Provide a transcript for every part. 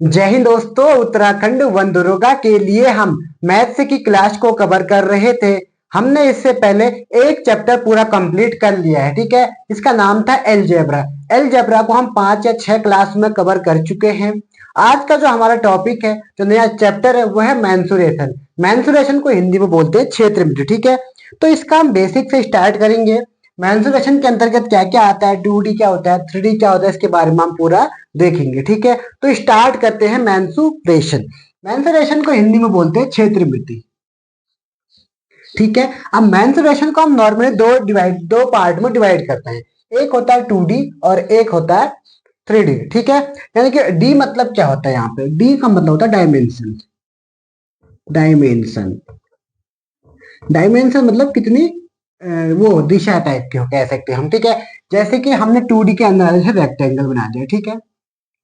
जय हिंद दोस्तों। उत्तराखंड वनदुर्गा के लिए हम मैथ्स की क्लास को कवर कर रहे थे। हमने इससे पहले एक चैप्टर पूरा कंप्लीट कर लिया है, ठीक है। इसका नाम था एलजेब्रा। एलजेब्रा को हम 5 या 6 क्लास में कवर कर चुके हैं। आज का जो हमारा टॉपिक है, जो नया चैप्टर है, वो है मेंसुरेशन। मेंसुरेशन को हिंदी में बोलते हैं क्षेत्रमिति, ठीक है। तो इसका हम बेसिक से स्टार्ट करेंगे। मेंसुरेशन के अंतर्गत क्या क्या आता है, 2D क्या होता है, 3D क्या होता है, इसके बारे में हम पूरा देखेंगे, ठीक है। तो स्टार्ट करते हैं मेंसुरेशन। मेंसुरेशन को हिंदी में बोलते हैं क्षेत्रमिति, ठीक है। अब मेंसुरेशन को हम नॉर्मली दो पार्ट में डिवाइड करते हैं। एक होता है 2D और एक होता है 3D, ठीक है। यानी कि डी मतलब क्या होता है, यहाँ पे डी का मतलब होता है डायमेंशन। डायमेंशन डायमेंशन मतलब कितनी वो दिशा टाइप की हो, कह सकते हैं हम, ठीक है। जैसे कि हमने 2D के अंदर रेक्टेंगल बना दिया, ठीक है।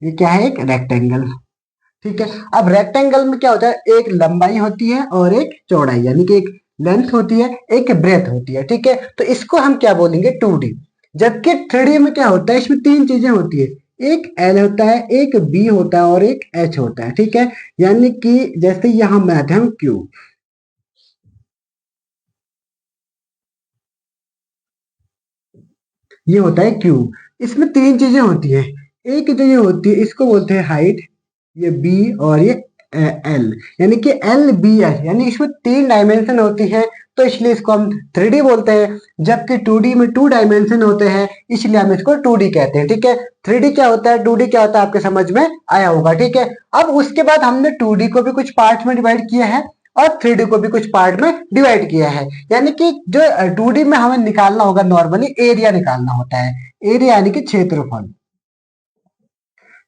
ये क्या है, एक रेक्टेंगल, ठीक है। अब रेक्टेंगल में क्या होता है, एक लंबाई होती है और एक चौड़ाई, यानी कि एक लेंथ होती है, एक ब्रेथ होती है, ठीक है। तो इसको हम क्या बोलेंगे, 2D। जबकि 3D में क्या होता है, इसमें 3 चीजें होती है। एक L होता है, एक B होता है और एक H होता है, ठीक है। यानी कि जैसे यहाँ माध्यम Q, ये होता है क्यूब। इसमें 3 चीजें होती है। एक जो ये होती है, इसको बोलते हैं हाइट, ये बी और ये एल, यानी कि एल बी एल, यानी इसमें 3 डायमेंशन होती है, तो इसलिए इसको हम 3D बोलते हैं। जबकि 2D में 2 डायमेंशन होते हैं, इसलिए हम इसको 2D कहते हैं, ठीक है। 3D क्या होता है, 2D क्या होता है, आपके समझ में आया होगा, ठीक है। अब उसके बाद हमने 2D को भी कुछ पार्ट में डिवाइड किया है और 3D को भी कुछ पार्ट में डिवाइड किया है। यानी कि जो 2D में हमें निकालना होगा, नॉर्मली एरिया निकालना होता है। एरिया यानी कि क्षेत्रफल।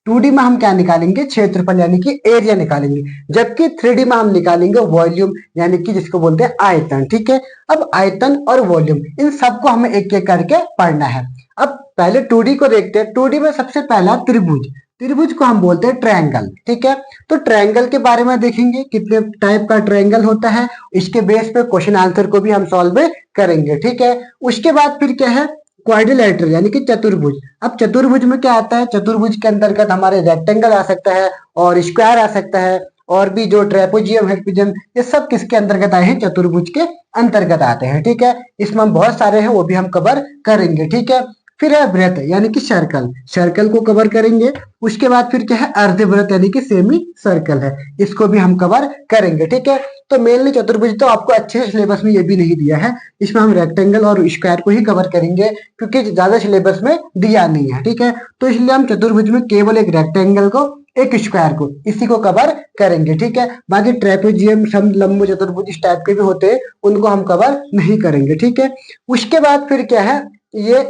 2D में हम क्या निकालेंगे, क्षेत्रफल यानी कि एरिया निकालेंगे। जबकि 3D में हम निकालेंगे वॉल्यूम, यानी कि जिसको बोलते हैं आयतन, ठीक है। अब आयतन और वॉल्यूम, इन सबको हमें एक एक करके पढ़ना है। अब पहले 2D को देखते हैं। 2D में सबसे पहला त्रिभुज। त्रिभुज को हम बोलते हैं ट्रायंगल, ठीक है। तो ट्रायंगल के बारे में देखेंगे, कितने टाइप का ट्रायंगल होता है। इसके बेस पे क्वेश्चन आंसर को भी हम सॉल्व करेंगे, ठीक है। उसके बाद फिर क्या है, क्वाड्रिलेटरल यानी कि चतुर्भुज। अब चतुर्भुज में क्या आता है, चतुर्भुज के अंतर्गत हमारे रेक्टेंगल आ सकता है और स्क्वायर आ सकता है, और भी जो ट्रेपोजियम है, प्रिज्म, ये सब किसके अंतर्गत आए हैं, चतुर्भुज के अंतर्गत आते हैं, ठीक है। इसमें हम बहुत सारे हैं, वो भी हम कवर करेंगे, ठीक है। फिर है वृत्त यानी कि सर्कल, सर्कल को कवर करेंगे। उसके बाद फिर क्या है, अर्धवृत्त यानी कि सेमी सर्कल है, इसको भी हम कवर करेंगे, ठीक है। तो मेनली चतुर्भुज तो आपको अच्छे से सिलेबस में ये भी नहीं दिया है, इसमें हम रेक्टेंगल और स्क्वायर को ही कवर करेंगे, क्योंकि ज्यादा सिलेबस में दिया नहीं है, ठीक है। तो इसलिए हम चतुर्भुज में केवल एक रेक्टेंगल को, एक स्क्वायर को, इसी को कवर करेंगे, ठीक है। बाकी ट्रेपेजियम, समलंब चतुर्भुज इस टाइप के भी होते हैं, उनको हम कवर नहीं करेंगे, ठीक है। उसके बाद फिर क्या है, ये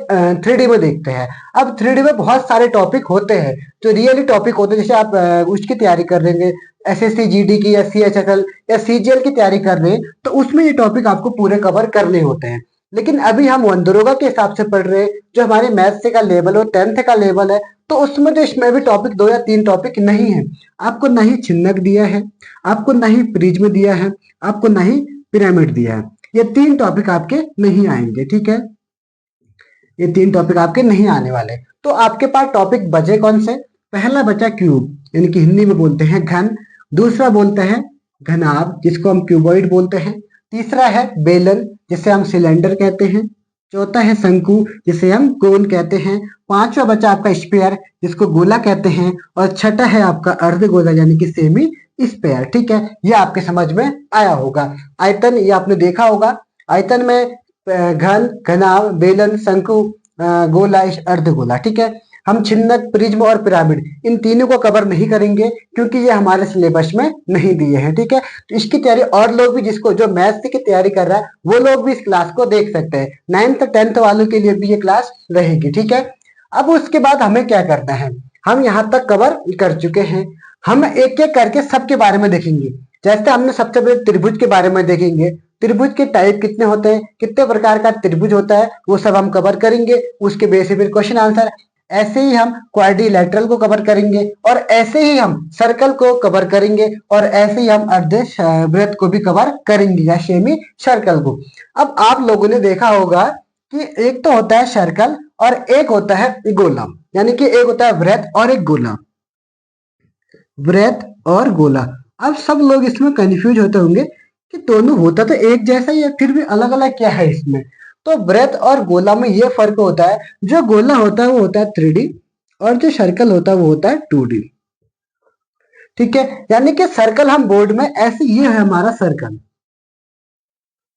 3D में देखते हैं। अब 3D में बहुत सारे टॉपिक होते हैं जो रियली टॉपिक होते हैं। जैसे आप उसकी तैयारी कर रहे हैं, SSC GD की या CHSL या CGL की तैयारी कर रहे हैं, तो उसमें ये टॉपिक आपको पूरे कवर करने होते हैं। लेकिन अभी हम वनदुर्गा के हिसाब से पढ़ रहे हैं, जो हमारे मैथ्स का लेवल हो, 10th का लेवल है, तो उसमें तो इसमें भी टॉपिक 2 या 3 टॉपिक नहीं है। आपको ना ही छिन्नक दिया है, आपको ना ही प्रिज्म दिया है, आपको ना ही पिरामिड दिया है। ये 3 टॉपिक आपके नहीं आएंगे, ठीक है। ये 3 टॉपिक आपके नहीं आने वाले। तो आपके पास टॉपिक बचे कौन से, पहला बचा क्यूब, यानी कि हिंदी में बोलते हैं घन। दूसरा बोलता है घनाभ, जिसको हम क्यूबॉइड बोलते हैं। तीसरा है बेलन, जिसे हम सिलेंडर कहते हैं। चौथा है शंकु, जिसे हम कोन कहते हैं। पांचवा बचा आपका स्फीयर, जिसको गोला कहते हैं। और छठा है आपका अर्धगोला, यानी कि सेमी स्फीयर, ठीक है। ये आपके समझ में आया होगा। आयतन ये आपने देखा होगा। आयतन में घन, घनाभ, बेलन, शंकु, गोला, अर्धगोला, ठीक है। हम छिन्नक, प्रिज्म और पिरामिड, इन तीनों को कवर नहीं करेंगे, क्योंकि ये हमारे सिलेबस में नहीं दिए हैं, ठीक है। तो इसकी तैयारी और लोग भी, जिसको जो मैथ्स की तैयारी कर रहा है, वो लोग भी इस क्लास को देख सकते हैं। 9th 10th वालों के लिए भी ये क्लास रहेगी, ठीक है। अब उसके बाद हमें क्या करना है, हम यहाँ तक कवर कर चुके हैं। हम एक एक करके सबके बारे में देखेंगे। जैसे हमने सबसे पहले त्रिभुज के बारे में देखेंगे, त्रिभुज के टाइप कितने होते हैं, कितने प्रकार का त्रिभुज होता है, वो सब हम कवर करेंगे। उसके बेस पे फिर क्वेश्चन आंसर। ऐसे ही हम क्वाड्रिलेटरल को कवर करेंगे, और ऐसे ही हम सर्कल को कवर करेंगे, और ऐसे ही हम अर्ध वृत्त को भी कवर करेंगे, या सेमी सर्कल को। अब आप लोगों ने देखा होगा कि एक तो होता है सर्कल और एक होता है गोला, यानी कि एक होता है वृत्त और एक गोला। वृत्त और गोला। अब सब लोग इसमें कंफ्यूज होते होंगे कि दोनों होता तो एक जैसा ही है, फिर भी अलग अलग क्या है इसमें। तो वृत्त और गोला में ये फर्क होता है, जो गोला होता है वो होता है 3D और जो सर्कल होता है वो होता है 2D। ठीक है, यानी कि सर्कल हम बोर्ड में ऐसे, ये है हमारा सर्कल,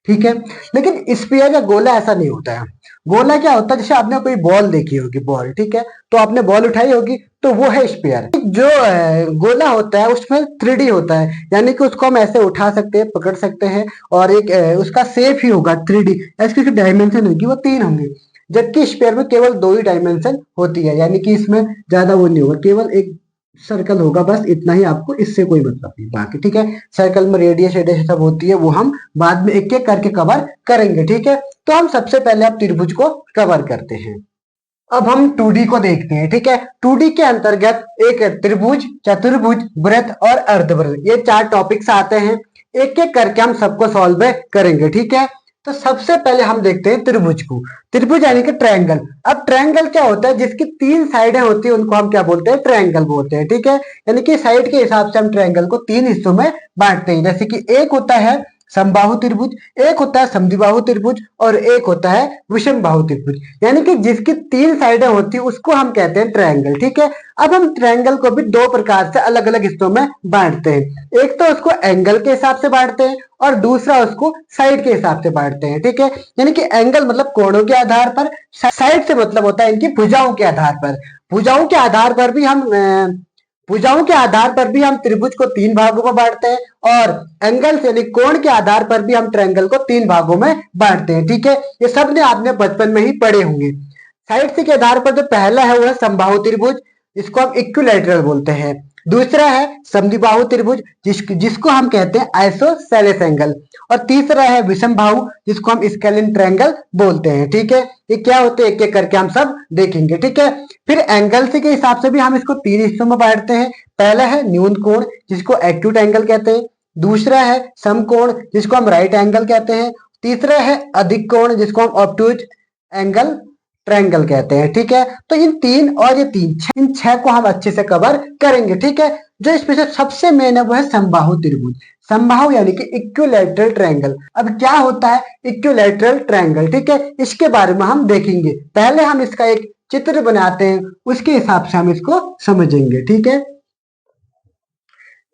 ठीक है। लेकिन स्फीयर या गोला ऐसा नहीं होता है। गोला क्या होता है, जैसे आपने कोई बॉल देखी होगी, बॉल, ठीक है, तो आपने बॉल उठाई होगी तो वो है स्फीयर। जो गोला होता है उसमें 3D होता है, यानी कि उसको हम ऐसे उठा सकते हैं, पकड़ सकते हैं, और एक उसका शेप ही होगा 3D, ऐसी डायमेंशन होगी वो 3 होंगे। जबकि स्फीयर में केवल 2 ही डायमेंशन होती है, यानी कि इसमें ज्यादा वो नहीं होगा, केवल एक सर्कल होगा, बस इतना ही, आपको इससे कोई मतलब नहीं बाकी। ठीक है, सर्कल में रेडियस रेडियस सब होती है, वो हम बाद में एक एक करके कवर करेंगे। ठीक है, तो हम सबसे पहले अब त्रिभुज को कवर करते हैं। अब हम 2D को देखते हैं। ठीक है, 2D के अंतर्गत एक त्रिभुज, चतुर्भुज, वृत्त और अर्धवृत्त, ये 4 टॉपिक्स आते हैं। एक एक करके हम सबको सॉल्व करेंगे। ठीक है, तो सबसे पहले हम देखते हैं त्रिभुज को। त्रिभुज यानी कि ट्रायंगल। अब ट्रायंगल क्या होता है, जिसकी 3 साइडें होती है उनको हम क्या बोलते हैं, ट्रायंगल बोलते हैं। ठीक है, यानी कि साइड के हिसाब से हम ट्रायंगल को 3 हिस्सों में बांटते हैं, जैसे कि एक होता है समबाहु त्रिभुज, एक होता है समद्विबाहु त्रिभुज, और एक होता है विषमबाहु त्रिभुज। यानी कि जिसकी 3 साइडें होती है उसको हम कहते हैं ट्रायंगल। ठीक है, अब हम ट्रायंगल को भी 2 प्रकार से अलग अलग हिस्सों में बांटते हैं। एक तो उसको एंगल के हिसाब से बांटते हैं, और दूसरा उसको साइड के हिसाब से बांटते हैं। ठीक है, यानी कि एंगल मतलब कोणों के आधार पर, साइड से मतलब होता है इनकी भुजाओं के आधार पर। भुजाओं के आधार पर भी हम भुजाओं के आधार पर भी हम त्रिभुज को 3 भागों में बांटते हैं, और एंगल यानी कोण के आधार पर भी हम ट्रायंगल को 3 भागों में बांटते हैं। ठीक है, ये सब ने आपने बचपन में ही पढ़े होंगे। साइड से के आधार पर जो पहला है वो है समबाहु त्रिभुज, जिसको हम इक्विलैटरल बोलते हैं। दूसरा है समद्विबाहु त्रिभुज, जिसको हम कहते हैं आइसोसेलेस एंगल। और तीसरा है विषमबाहु, जिसको हम स्केलिन ट्रायंगल बोलते हैं। ठीक है, ये क्या होते हैं एक एक करके हम सब देखेंगे। ठीक है, फिर एंगल से के हिसाब से भी हम इसको 3 हिस्सों में बांटते हैं। पहला है न्यून कोण, जिसको एक्यूट एंगल कहते हैं। दूसरा है समकोण, जिसको हम राइट एंगल कहते हैं। तीसरा है अधिक कोण, जिसको हम ऑब्टूज एंगल ट्रायंगल कहते हैं। ठीक है, तो इन 3 और ये 3, इन 6 को हम अच्छे से कवर करेंगे। ठीक है, जो इसमें से सबसे मेन है वो है समबाहु त्रिभुज। समबाहु यानी कि इक्विलैटरल ट्रायंगल। अब क्या होता है इक्विलैटरल ट्रायंगल, ठीक है, इसके बारे में हम देखेंगे। पहले हम इसका एक चित्र बनाते हैं, उसके हिसाब से हम इसको समझेंगे। ठीक है,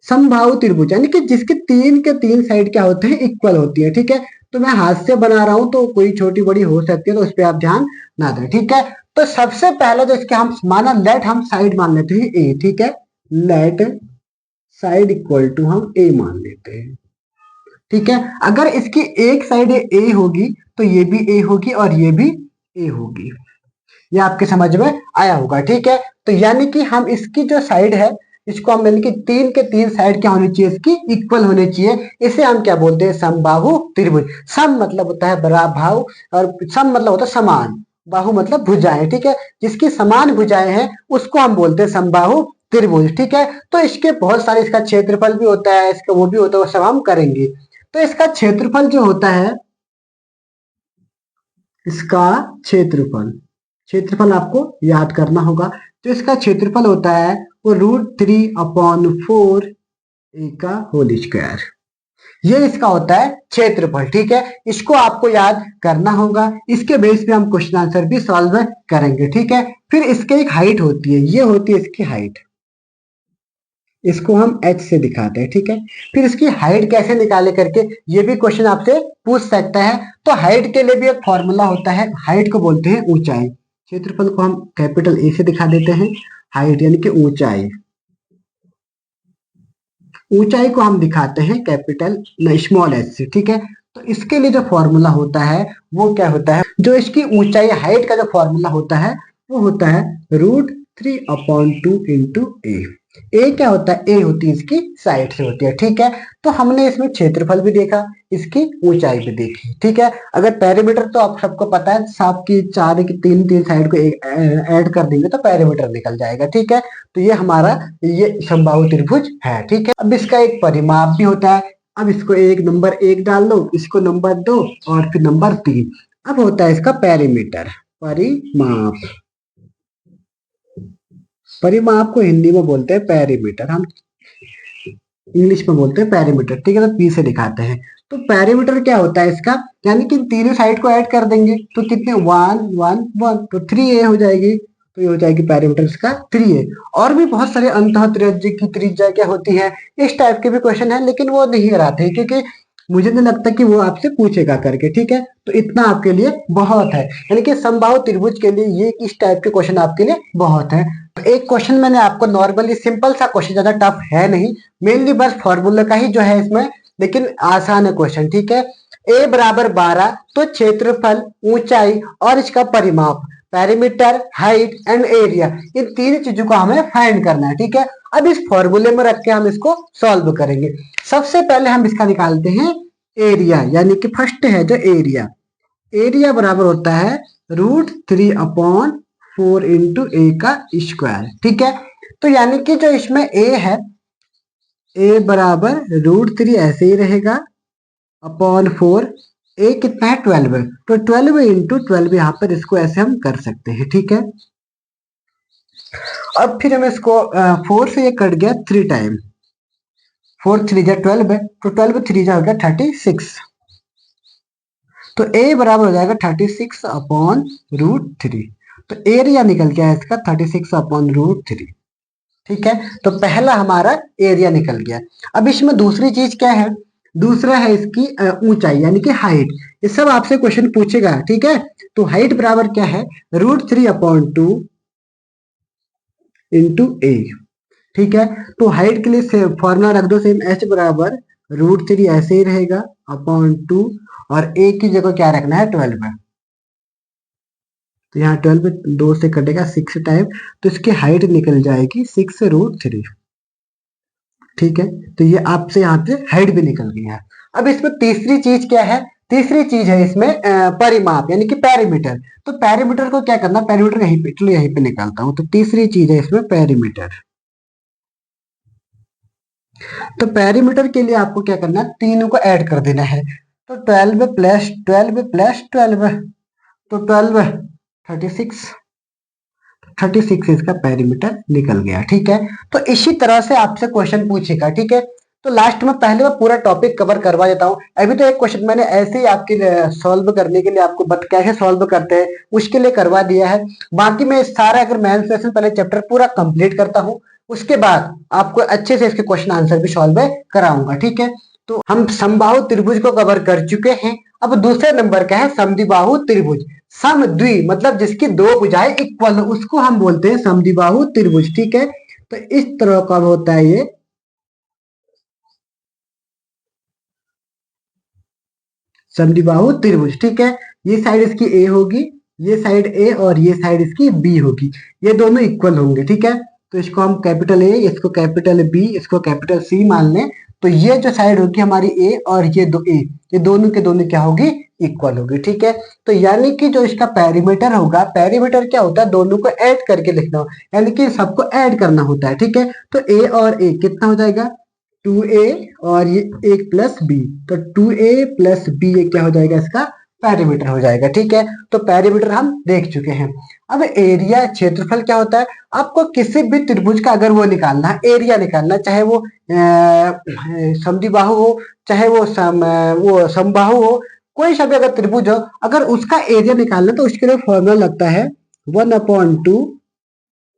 समबाहु त्रिभुज यानी कि जिसके 3 के 3 साइड क्या होते हैं, इक्वल होती है। ठीक है, तो मैं हाथ से बना रहा हूं तो कोई छोटी बड़ी हो सकती है, तो उस पर आप ध्यान ना दें। ठीक है, तो सबसे पहले जो इसके हम माना, लेट हम साइड मान लेते हैं ए। ठीक है, लेट साइड इक्वल टू हम ए मान लेते हैं। ठीक है, अगर इसकी एक साइड ए होगी तो ये भी ए होगी और ये भी ए होगी। ये आपके समझ में आया होगा। ठीक है, तो यानी कि हम इसकी जो साइड है, इसको हम यानी कि 3 के 3 साइड क्या होनी चाहिए, इसकी इक्वल होनी चाहिए। इसे हम क्या बोलते हैं, समबाहु त्रिभुज। सम मतलब होता है बराबर, और सम मतलब होता है समान, बाहु मतलब भुजाएं। ठीक है, जिसकी समान भुजाएं हैं उसको हम बोलते हैं समबाहु त्रिभुज। ठीक है, तो इसके बहुत सारे, इसका क्षेत्रफल भी होता है, इसका वो भी होता है, वो सब हम करेंगे। तो इसका क्षेत्रफल जो होता है, इसका क्षेत्रफल, क्षेत्रफल आपको याद करना होगा। तो इसका क्षेत्रफल होता है वो √3/4 ए का होल स्क्वायर। ये इसका होता है क्षेत्रफल। ठीक है, इसको आपको याद करना होगा। इसके बेस पे हम क्वेश्चन आंसर भी सॉल्व करेंगे। ठीक है, फिर इसके एक हाइट होती है, ये होती है इसकी हाइट, इसको हम h से दिखाते हैं। ठीक है, फिर इसकी हाइट कैसे निकाले करके ये भी क्वेश्चन आपसे पूछ सकता है। तो हाइट के लिए भी एक फॉर्मूला होता है, हाइट को बोलते हैं ऊंचाई। क्षेत्रफल को हम कैपिटल ए से दिखा देते हैं, हाइट यानी कि ऊंचाई। ऊंचाई को हम दिखाते हैं कैपिटल स्मॉल एच से। ठीक है, तो इसके लिए जो फॉर्मूला होता है वो क्या होता है, जो इसकी ऊंचाई हाइट का जो फॉर्मूला होता है वो होता है √3/2 इंटू ए। ए क्या होता है, ए होती है इसकी साइड से होती है। ठीक है, तो हमने इसमें क्षेत्रफल भी देखा, इसकी ऊंचाई भी देखी। ठीक है, अगर पैरामीटर तो आप सबको पता है, साफ की 4 की 3 साइड को ऐड कर देंगे तो पैरामीटर निकल जाएगा। ठीक है, तो ये हमारा ये समबाहु त्रिभुज है। ठीक है, अब इसका एक परिमाप भी होता है। अब इसको एक नंबर 1 डाल लो, इसको नंबर 2 और फिर नंबर 3। अब होता है इसका पैरामीटर, परिमाप। परिमाप को हिंदी में बोलते हैं पैरामीटर। हम इंग्लिश में बोलते हैं पेरीमीटर, ठीक है, तो पी से दिखाते हैं। तो पेरीमीटर क्या होता है इसका, यानी कि तीनों साइड को ऐड कर देंगे तो कितने 1 1 1, तो 3a हो जाएगी। तो ये हो जाएगी पेरीमीटर इसका 3a। और भी बहुत सारे अंतः त्रिज्या की त्रिज्या क्या होती है, इस टाइप के भी क्वेश्चन है, लेकिन वो नहीं कराते क्योंकि मुझे नहीं लगता कि वो आपसे पूछेगा करके, ठीक है। तो इतना आपके लिए बहुत है, यानी कि समबाहु त्रिभुज के लिए ये इस टाइप के क्वेश्चन आपके लिए बहुत है। तो एक क्वेश्चन मैंने आपको नॉर्मली सिंपल सा क्वेश्चन, ज्यादा टफ है नहीं, मेनली बस फॉर्मूला का ही जो है इसमें, लेकिन आसान है क्वेश्चन, ठीक है। a बराबर 12, तो क्षेत्रफल, ऊंचाई और इसका परिमाप, पेरीमीटर, हाइट एंड एरिया, इन तीन चीजों को हमें फाइंड करना है, ठीक है। अब इस फॉर्मूले में रख के हम इसको सॉल्व करेंगे। सबसे पहले हम इसका निकालते हैं एरिया, यानी कि फर्स्ट है जो एरिया, एरिया बराबर होता है √3/4 इंटू ए का स्क्वायर, ठीक है। तो यानी कि जो इसमें ए है, ए बराबर √3 ऐसे ही रहेगा अपॉन 4, ए कितना है 12 है, तो 12 इंटू 12 यहाँ पर इसको ऐसे हम कर सकते हैं, ठीक है। अब फिर हम इसको 4 से ये कट गया 3 टाइम, 4 3 जा 12 है, तो 12 3 जा हो गया 36, तो a बराबर हो जाएगा 36/√3। तो एरिया निकल गया इसका 36/√3, ठीक है। तो पहला हमारा एरिया निकल गया। अब इसमें दूसरी चीज क्या है, दूसरा है इसकी ऊंचाई, यानी कि हाइट। ये सब आपसे क्वेश्चन पूछेगा, ठीक है। तो हाइट बराबर क्या है, √3/2 इंटू ए, ठीक है। तो हाइट के लिए फॉर्मूला रख दो सेम, h बराबर √3 ऐसे ही रहेगा अपॉन 2, और a की जगह क्या रखना है 12 है, तो यहाँ 12 2 से कटेगा 6 टाइम, तो इसकी हाइट निकल जाएगी 6√3, ठीक है। तो ये आपसे यहाँ पे हाइट भी निकल गई है। अब इसमें तीसरी चीज क्या है, तीसरी चीज है इसमें परिमाप, यानी कि पेरीमीटर। तो पेरीमीटर को क्या करना, पेरीमीटर यहीं पे, चलो यहीं पे निकालता हूँ। तो तीसरी चीज है इसमें पेरीमीटर। तो पेरीमीटर के लिए आपको क्या करना है, तीनों को ऐड कर देना है। तो 12 प्लस 12 प्लस 12, तो 12 36, 36 इसका पेरीमीटर निकल गया, ठीक है। तो इसी तरह से आपसे क्वेश्चन पूछेगा, ठीक है। तो लास्ट में पहले मैं पूरा टॉपिक कवर करवा देता हूँ। अभी तो एक क्वेश्चन मैंने ऐसे ही आपके सॉल्व करने के लिए आपको कैसे सॉल्व करते हैं उसके लिए करवा दिया है। बाकी मैं सारा अगर मैथ सेशन पहले चैप्टर पूरा कंप्लीट करता हूँ, उसके बाद आपको अच्छे से इसके क्वेश्चन आंसर भी सॉल्व कराऊंगा, ठीक है। तो हम समबाहु त्रिभुज को कवर कर चुके हैं। अब दूसरे नंबर का है समद्विबाहु त्रिभुज। समद्वि मतलब जिसकी दो भुजाएं इक्वल हो, उसको हम बोलते हैं समद्विबाहु त्रिभुज, ठीक है। तो इस तरह का होता है ये समद्विबाहु त्रिभुज, ठीक है। ये साइड इसकी ए होगी, ये साइड ए, और ये साइड इसकी बी होगी, ये दोनों इक्वल होंगे, ठीक है। तो इसको हम कैपिटल ए, इसको कैपिटल बी, इसको कैपिटल सी मान लें। तो ये जो साइड होगी हमारी ए, और ये दो ए, ये दोनों के दोनों क्या होगी, इक्वल होगी, ठीक है। तो यानी कि जो इसका पेरीमीटर होगा, पेरीमीटर क्या होता है, दोनों को ऐड करके लिखना हो, यानी कि सबको ऐड करना होता है, ठीक है। तो ए और ए कितना हो जाएगा 2a, और ये एक प्लस बी, तो 2a प्लस बी ये क्या हो जाएगा, इसका पेरीमीटर हो जाएगा, ठीक है। तो पेरीमीटर हम देख चुके हैं। अब एरिया, क्षेत्रफल क्या होता है, आपको किसी भी त्रिभुज का अगर वो निकालना है, एरिया निकालना, चाहे वो समद्विबाहु हो, चाहे वो समबाहु हो, कोई सा भी अगर त्रिभुज हो, अगर उसका एरिया निकालना तो उसके लिए फॉर्मूला लगता है 1/2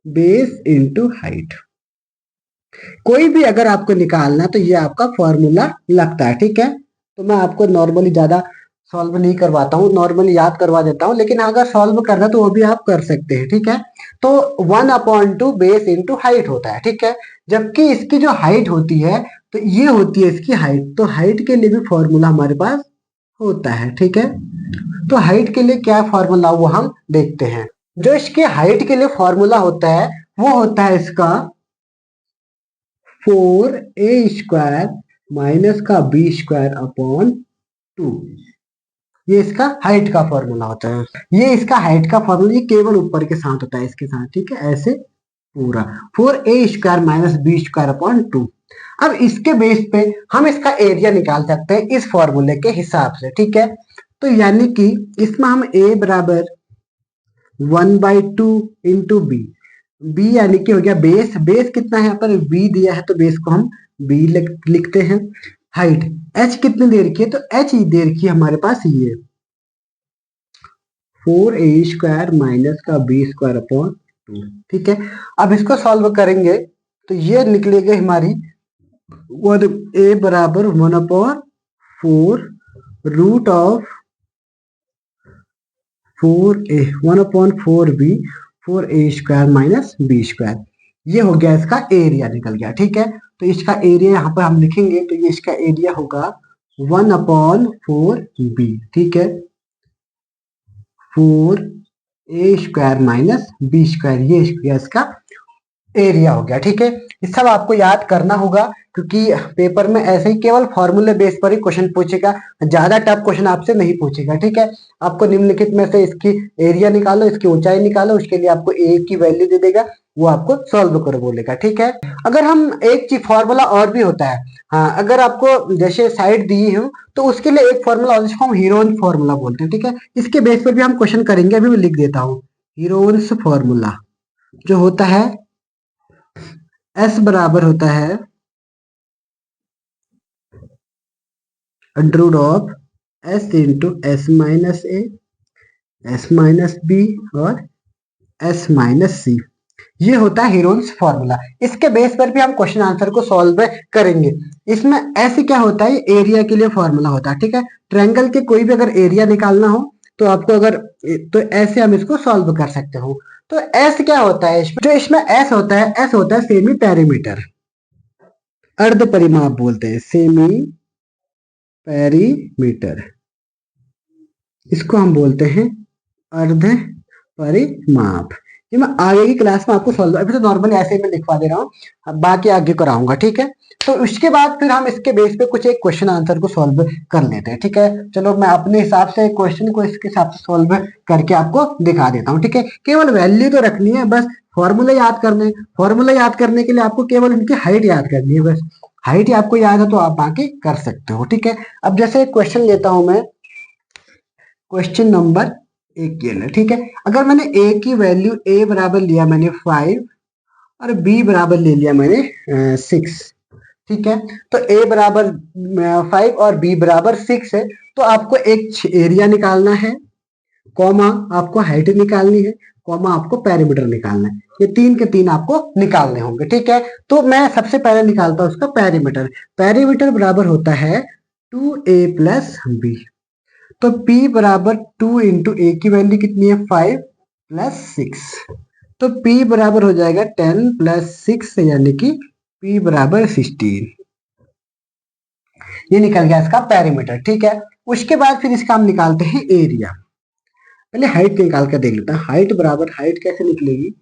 बेस इंटू हाइट। कोई भी अगर आपको निकालना तो ये आपका फॉर्मूला लगता है, ठीक है। तो मैं आपको नॉर्मली ज्यादा सॉल्व नहीं करवाता हूँ, नॉर्मली याद करवा देता हूँ, लेकिन अगर सॉल्व करना तो वो भी आप कर सकते हैं, ठीक है। तो 1/2 बेस इंटू हाइट होता है, ठीक है। जबकि इसकी जो हाइट होती है, तो ये होती है इसकी हाइट, तो हाइट के लिए भी फॉर्मूला हमारे पास होता है, ठीक है। तो हाइट के लिए क्या फॉर्मूला वो हम देखते हैं। जो इसके हाइट के लिए फॉर्मूला होता है वो होता है इसका 4a² माइनस का b²/2। ये इसका हाइट का फॉर्मूला होता है। ये इसका हाइट का फॉर्मूला, ये केवल ऊपर के साथ होता है, इसके साथ, ठीक है, ऐसे पूरा 4a² माइनस b²/2। अब इसके बेस पे हम इसका एरिया निकाल सकते हैं इस फॉर्मूले के हिसाब से, ठीक है। तो यानी कि इसमें हम a बराबर 1/2 इंटू बी, बी यानी कि हो गया बेस, बेस कितना है यहाँ पर बी दिया है तो बेस को हम बी लिखते हैं। हाइट एच कितनी दे रखी है तो एच दे रखी है हमारे पास ये 4a² माइनस का b² अपॉन 2। ठीक है, अब इसको सॉल्व करेंगे तो ये निकलेगी हमारी 1a बराबर 1/4 root of 4a 1/4b 4a² minus b²। ये हो गया इसका एरिया निकल गया। ठीक है, तो इसका एरिया यहाँ पर हम लिखेंगे तो ये इसका एरिया होगा 1/4b। ठीक है, 4a² माइनस b², ये इसका एरिया हो गया। ठीक है, ये सब आपको याद करना होगा क्योंकि पेपर में ऐसे ही केवल फॉर्मूले बेस पर ही क्वेश्चन पूछेगा, ज्यादा टफ क्वेश्चन आपसे नहीं पूछेगा। ठीक है, आपको निम्नलिखित में से इसकी एरिया निकालो, इसकी ऊंचाई निकालो, उसके लिए आपको ए की वैल्यू दे देगा, वो आपको सॉल्व करो बोलेगा। ठीक है, अगर हम एक चीज फॉर्मूला और भी होता है, हाँ अगर आपको जैसे साइड दी हो तो उसके लिए एक फॉर्मूला जिसको हम हीरोन्स फॉर्मूला बोलते हैं। ठीक है, इसके बेस पर भी हम क्वेश्चन करेंगे, अभी मैं लिख देता हूँ। हीरोन्स फॉर्मूला जो होता है S बराबर होता है under root of S into S minus a, S minus b और S माइनस सी। ये होता है हीरोन्स फॉर्मूला। इसके बेस पर भी हम क्वेश्चन आंसर को सॉल्व करेंगे। इसमें ऐसे क्या होता है, एरिया के लिए फॉर्मूला होता है। ठीक है, ट्रायंगल के कोई भी अगर एरिया निकालना हो तो आपको अगर तो ऐसे हम इसको सॉल्व कर सकते हो। तो एस क्या होता है इसमें, जो इसमें एस होता है, एस होता है सेमी पेरीमीटर, अर्ध परिमाप बोलते हैं, सेमी पेरीमीटर, इसको हम बोलते हैं अर्ध परिमाप। ये मैं आगे की क्लास में आपको सॉल्व, अभी तो नॉर्मली ऐसे ही मैं लिखवा दे रहा हूँ, अब बाकी आगे कराऊंगा। ठीक है, तो उसके बाद फिर हम इसके बेस पे कुछ एक क्वेश्चन आंसर को सॉल्व कर लेते हैं। ठीक है, चलो मैं अपने हिसाब से क्वेश्चन को इसके हिसाब से सॉल्व करके आपको दिखा देता हूँ। ठीक है, केवल वैल्यू तो रखनी है, बस फॉर्मूला याद करने, फॉर्मूला याद करने के लिए आपको केवल इनकी हाइट याद करनी है, बस हाइट आपको याद है तो आप बाकी कर सकते हो। ठीक है, अब जैसे क्वेश्चन लेता हूं मैं, क्वेश्चन नंबर 1 ये ले। ठीक है, अगर मैंने a की वैल्यू a बराबर लिया मैंने 5 और b बराबर ले लिया मैंने 6। ठीक है, तो a बराबर 5 और b बराबर 6 है, तो आपको एक एरिया निकालना है, कॉमा आपको हाइट निकालनी है, कॉमा आपको पेरीमीटर निकालना है। ये तीन के तीन आपको निकालने होंगे। ठीक है, तो मैं सबसे पहले निकालता हूं उसका पेरीमीटर। पेरीमीटर बराबर होता है 2a प्लस बी। तो p बराबर 2 इंटू ए की वैल्यू कितनी है 5 प्लस 6, तो p बराबर हो जाएगा 10 प्लस 6 यानी कि p बराबर 16। ये निकल गया इसका पेरीमीटर। ठीक है, उसके बाद फिर इसका हम निकालते हैं एरिया। पहले हाइट निकाल कर देख लेते हैं, हाइट बराबर, हाइट कैसे निकलेगी,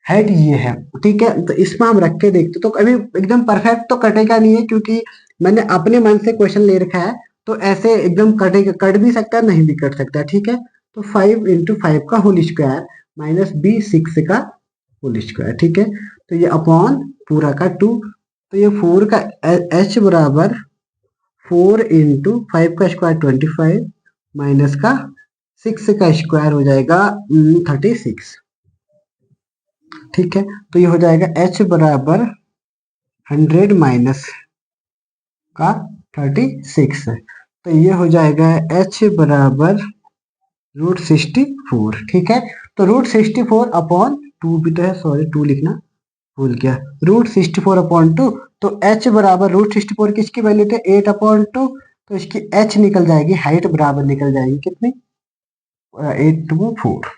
हाइट ये है। ठीक है, तो इसमें हम रख के देखते तो अभी एकदम परफेक्ट तो कटेगा नहीं है क्योंकि मैंने अपने मन से क्वेश्चन ले रखा है, तो ऐसे एकदम कटेगा, कट भी सकता है नहीं भी कट सकता। ठीक है, तो 5 इंटू 5 का होल स्क्वायर माइनस b 6 का होल स्क्वायर। ठीक है, तो ये अपॉन पूरा का 2, तो ये 4 का h बराबर 4 इंटू 5 का स्क्वायर 25 माइनस का 6 का स्क्वायर हो जाएगा 36। ठीक है, तो ये हो जाएगा h बराबर 100 माइनस का 36, तो ये हो जाएगा h बराबर √64। ठीक है, तो √64 अपॉन 2 भी तो है, सॉरी 2 लिखना भूल गया, √64 अपॉन 2, तो h बराबर √64 किसकी वैल्यू थे 8/2, तो इसकी h निकल जाएगी, हाइट बराबर निकल जाएगी कितनी 8/4,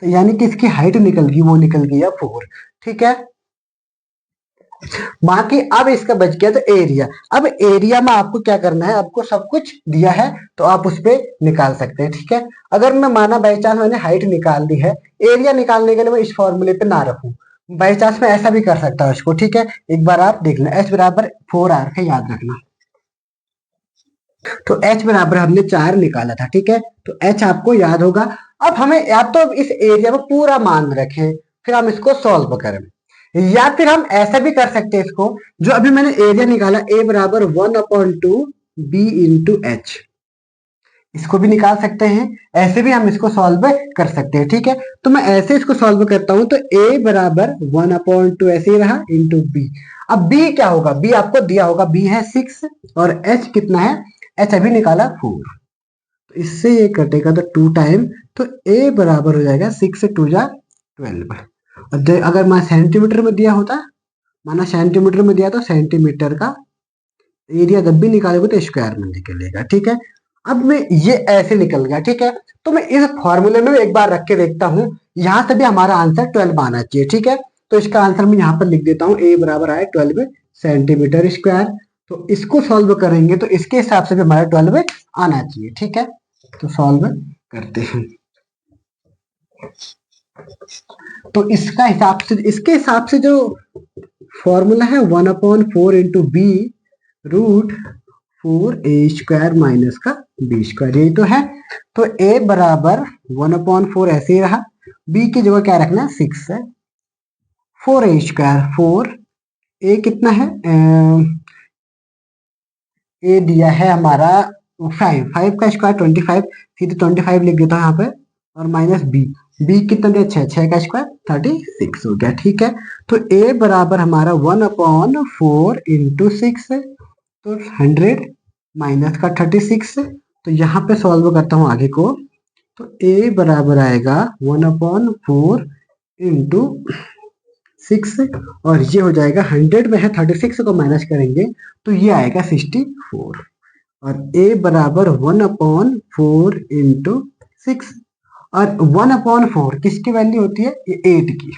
तो यानी कि इसकी हाइट निकल गई, वो निकल गई 4। ठीक है, बाकी अब इसका बच गया तो एरिया। अब एरिया में आपको क्या करना है, आपको सब कुछ दिया है तो आप उस पर निकाल सकते हैं। ठीक है, अगर मैं माना बाई चांस मैंने हाइट निकाल दी है, एरिया निकालने के लिए मैं इस फॉर्मूले पे ना रखूं, बाई चांस मैं ऐसा भी कर सकता हूँ इसको। ठीक है, एक बार आप देख लें, h बराबर 4 आ रखा है, याद रखना। तो h बराबर हमने 4 निकाला था। ठीक है, तो h आपको याद होगा। अब हमें या तो इस एरिया में पूरा मान रखें फिर हम इसको सॉल्व करें, या फिर हम ऐसा भी कर सकते हैं इसको, जो अभी मैंने एरिया निकाला a बराबर 1/2 b इंटू एच, इसको भी निकाल सकते हैं, ऐसे भी हम इसको सॉल्व कर सकते हैं। ठीक है, तो मैं ऐसे इसको सॉल्व करता हूं, तो a बराबर 1/2 ऐसे ही रहा इंटू बी। अब b क्या होगा, b आपको दिया होगा, b है 6 और h कितना है, h अभी निकाला 4, तो इससे ये कटेगा तो 2 टाइम, तो a बराबर हो जाएगा 6 2 जा 12। अब अगर मैं सेंटीमीटर में दिया होता, माना सेंटीमीटर में दिया, तो सेंटीमीटर का एरिया जब भी निकालोगे तो स्क्वायर में निकलेगा। ठीक है, अब मैं ये ऐसे निकल गया। ठीक है, तो मैं इस फॉर्मूले में एक बार रख के देखता हूँ, यहां से भी हमारा आंसर 12 आना चाहिए। ठीक है, तो इसका आंसर मैं यहाँ पर लिख देता हूँ, ए बराबर आए 12 सेंटीमीटर स्क्वायर। तो इसको सॉल्व करेंगे तो इसके हिसाब से भी हमारा 12 आना चाहिए। ठीक है, तो सॉल्व करते हैं। तो इसका हिसाब से, इसके हिसाब से जो फॉर्मूला है 1/4 into B root 4a² minus का b², यही तो है। तो a बराबर 1/4 ऐसे ही रहा, b की जगह क्या रखना है 6 है, 4a², 4 a कितना है, a दिया है हमारा 5, 5 का स्क्वायर 25, सीधे 25 लिख देता हूँ यहाँ पे, और माइनस b कितना दिया 6, 6 का स्क्वायर 36 हो गया। ठीक है, तो a बराबर हमारा 1/4 इंटू 6, तो 100 माइनस का 36, तो यहाँ पे सॉल्व करता हूँ आगे को, तो a बराबर आएगा 1/4 इंटू 6, और ये हो जाएगा 100 में है 36 को माइनस करेंगे तो ये आएगा 64, और a बराबर 1/4 इंटू 6, और 1/4 किसकी वैल्यू होती है, ये 8 की,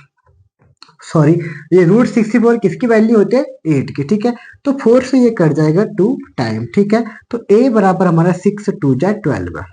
सॉरी ये रूट 64 किसकी वैल्यू होती है 8 की। ठीक है, तो 4 से ये कट जाएगा 2 टाइम। ठीक है, तो a बराबर हमारा 6 2 जा 12,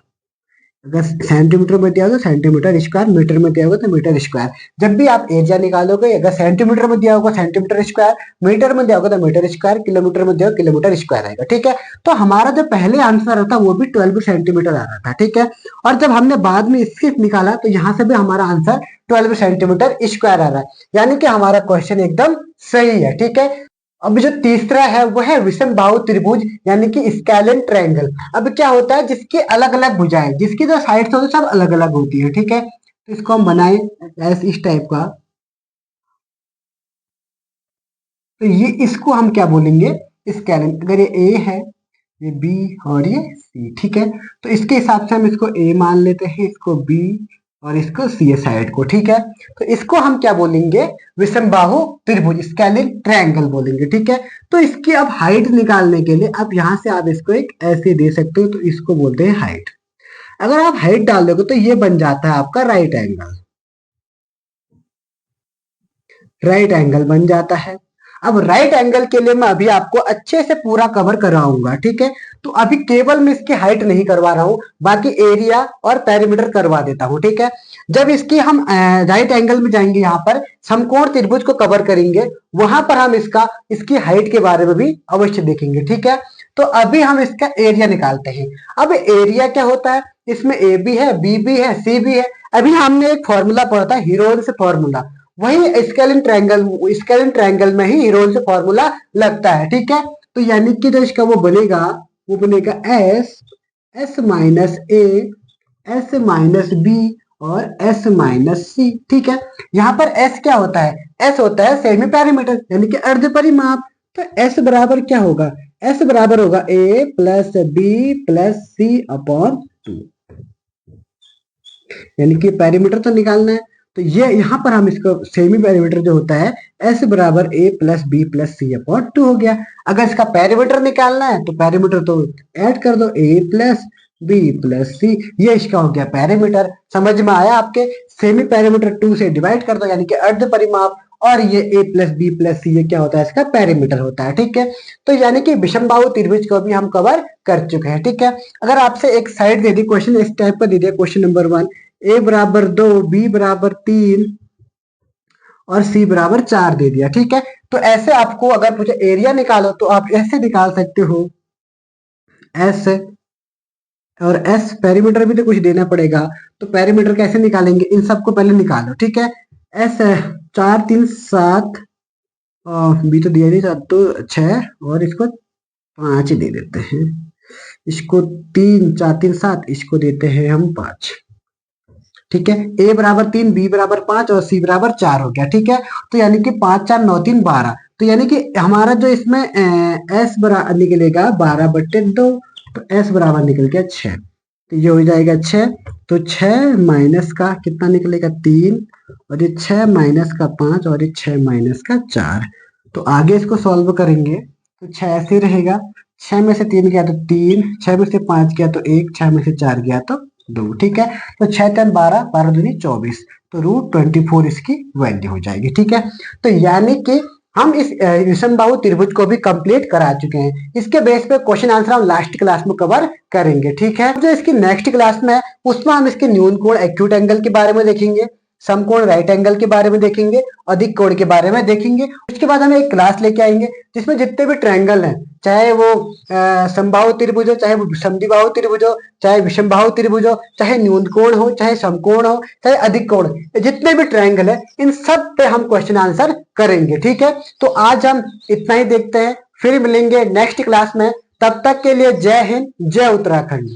अगर सेंटीमीटर में दिया होगा तो सेंटीमीटर स्क्वायर, मीटर में दिया होगा तो मीटर स्क्वायर। जब भी आप एरिया निकालोगे, अगर सेंटीमीटर में दिया होगा सेंटीमीटर स्क्वायर, मीटर में दिया होगा तो मीटर स्क्वायर, किलोमीटर में दिया होगा किलोमीटर स्क्वायर आएगा। ठीक है, तो हमारा जो पहले आंसर था वो भी 12 सेंटीमीटर आ रहा था। ठीक है, और जब हमने बाद में इससे निकाला तो यहाँ से भी हमारा आंसर 12 सेंटीमीटर स्क्वायर आ रहा है, यानी कि हमारा क्वेश्चन एकदम सही है। ठीक है, अब जो तीसरा है वो है विषम बाहु त्रिभुज, यानी कि स्केलेन ट्रायंगल। अब क्या होता है, जिसकी अलग अलग भुजाएं, जिसकी जो साइड्स होती है सब अलग अलग होती है। ठीक है, तो इसको हम बनाए ऐसे इस टाइप का, तो ये इसको हम क्या बोलेंगे, स्केलेन। अगर ये ए है, ये बी और ये सी। ठीक है, तो इसके हिसाब से हम इसको ए मान लेते हैं, इसको बी और इसको सी साइड को। ठीक है, तो इसको हम क्या बोलेंगे, विषमबाहु त्रिभुज, स्केलिन ट्रायंगल बोलेंगे। ठीक है, तो इसकी अब हाइट निकालने के लिए अब यहां से आप इसको एक ऐसे दे सकते हो, तो इसको बोलते हैं हाइट। अगर आप हाइट डाल दोगे तो ये बन जाता है आपका राइट एंगल, राइट एंगल बन जाता है। अब राइट एंगल के लिए मैं अभी आपको अच्छे से पूरा कवर कराऊंगा। ठीक है, तो अभी केवल मैं इसकी हाइट नहीं करवा रहा हूं, बाकी एरिया और पेरीमीटर करवा देता हूं। ठीक है, जब इसकी हम राइट एंगल में जाएंगे, यहाँ पर समकोण त्रिभुज को कवर करेंगे, वहां पर हम इसकी हाइट के बारे में भी अवश्य देखेंगे। ठीक है, तो अभी हम इसका एरिया निकालते हैं। अब एरिया क्या होता है, इसमें ए भी है, बी भी है, सी भी है। अभी हमने एक फॉर्मूला पढ़ा था, हीरोल्स फॉर्मूला, वही स्केलिन ट्रायंगल में ही हीरोल्स फॉर्मूला लगता है। ठीक है, तो यानी कि जो इसका वो बनेगा एस माइनस ए, एस माइनस बी और एस माइनस सी। ठीक है, यहाँ पर एस क्या होता है, एस होता है सेमी पैरामीटर, यानी कि अर्ध परिमाप। तो एस बराबर क्या होगा, एस बराबर होगा ए प्लस बी प्लस सी अपॉन 2, यानी कि पैरामीटर तो निकालना है। तो ये यहाँ पर हम इसको सेमी पैरामीटर जो होता है एस बराबर ए प्लस बी प्लस सी अपॉन 2 हो गया। अगर इसका पैरामीटर निकालना है तो पैरामीटर तो ऐड कर दो, ए प्लस बी प्लस सी, ये इसका हो गया पैरामीटर। समझ में आया आपके, सेमी पैरामीटर 2 से डिवाइड कर दो, यानी कि अर्ध परिमाप, और ये a प्लस बी प्लस सी ये क्या होता है, इसका पैरामीटर होता है। ठीक है, तो यानी कि विषमबाहु त्रिभुज को भी हम कवर कर चुके हैं। ठीक है, अगर आपसे एक साइड दे दी, क्वेश्चन इस टाइप का दे दिया, क्वेश्चन नंबर 1, ए बराबर 2, बी बराबर 3 और सी बराबर 4 दे दिया। ठीक है, तो ऐसे आपको अगर मुझे एरिया निकालो तो आप ऐसे निकाल सकते हो, एस और एस, पेरीमीटर भी तो कुछ देना पड़ेगा, तो पेरीमीटर कैसे निकालेंगे, इन सबको पहले निकालो। ठीक है, एस 4 3 7, बी तो दिया नहीं, 7 तो 6 और इसको 5 दे देते हैं, इसको 3 4 3 7, इसको देते हैं हम 5। ठीक है, ए बराबर 3, बी बराबर 5 और सी बराबर 4 हो गया। ठीक है, तो यानी कि 5 4 9 3 12, तो यानी कि हमारा जो इसमें एस बराबर निकलेगा 12/2, तो एस बराबर निकल गया 6। तो ये हो जाएगा 6, तो 6 माइनस का कितना निकलेगा 3, और ये 6 माइनस का 5, और ये 6 माइनस का 4। तो आगे इसको सॉल्व करेंगे तो 6 ऐसे रहेगा, 6 में से 3 गया तो 3, 6 में से 5 गया तो 1, 6 में से 4 गया तो 2। ठीक है, तो 6 3 12, 12 दूनी 24, तो √24 इसकी वैल्यू हो जाएगी। ठीक है, तो यानी कि हम इस विषमबाहु त्रिभुज को भी कंप्लीट करा चुके हैं। इसके बेस पे क्वेश्चन आंसर हम लास्ट क्लास में कवर करेंगे। ठीक है, जो इसकी नेक्स्ट क्लास में है उसमें हम इसके न्यून कोण एक्यूट एंगल के बारे में देखेंगे, समकोण राइट एंगल के बारे में देखेंगे, अधिक कोण के बारे में देखेंगे। उसके बाद हम एक क्लास लेके आएंगे जिसमें जितने भी ट्रायंगल हैं, चाहे वो समबाहु त्रिभुज हो, चाहे वो समद्विबाहु त्रिभुज हो, चाहे विषमबाहु त्रिभुज हो, चाहे न्यून कोण हो, चाहे समकोण हो, चाहे अधिक कोण, जितने भी ट्रायंगल है इन सब पे हम क्वेश्चन आंसर करेंगे। ठीक है, तो आज हम इतना ही देखते हैं, फिर मिलेंगे नेक्स्ट क्लास में। तब तक के लिए जय हिंद, जय उत्तराखंड।